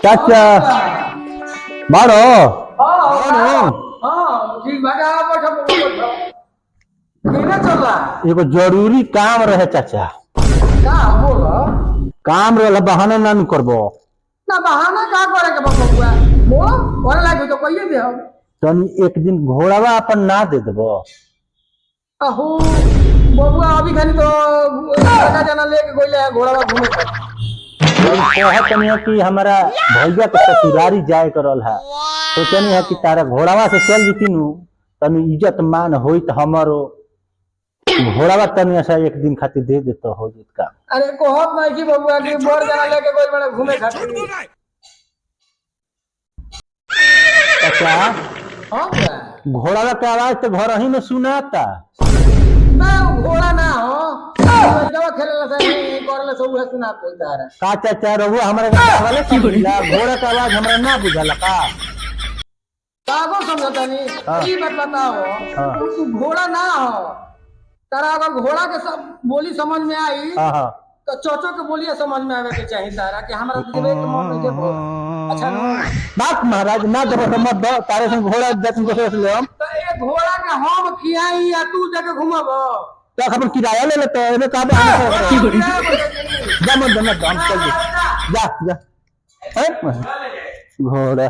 चाचा बाड़ो ठीक बाटे आओ बैठो बैठो केना चल रहा एगो जरूरी काम रहे चाचा। का बोलो काम रहे बहाना ना नु करबो। ना बहाना का करे के बबुआ बोलो करे लागे तो कहिए दे हम तनी एक दिन घोड़ावा अपन ना दे देबो। अहो बबुआ अभी खाली तो लड़का जना लेके गइले है घोड़ा घूमे का कहत तनी है कि हमारा भैया के ससुरारी जाए करल है, तो तनी है कि तारा घोड़ावा से चल जीती नु तनी इज्जत मान होई त हमरो घोड़ावा तनी ऐसा एक दिन खातिर दे देतो हो जित का। अरे कहत नहीं कि बबुआ की बड़ जना लेके गइल बड़े घूमे खातिर चाचा हां बा घोड़ावा के आवाज तो घर ही में सुनाता। ना घोड़ा ना हो लड़का खेलेला से करले सब है सुना तो तारा का चाचा रहुआ हमारे वाले की बुझला घोड़ा का आवाज हमरा ना बुझला का। कागो समझता नहीं ये बात बताओ तू घोड़ा ना हो तारा अगर घोड़ा के सब बोली समझ में आई हां हां तो चोचो के बोलिए समझ में आवे के चाहिए तारा कि हमरा देवे के मन नहीं देबो अच्छा ना बात महाराज ना देबो तो मत दो तारे से घोड़ा देत को से ले हम तो ए घोड़ा के हम खियाई या तू जगह घुमाबो तो खबर किराया ले लेते हैं एने का जा मत दम हम चल जा जा घोड़ा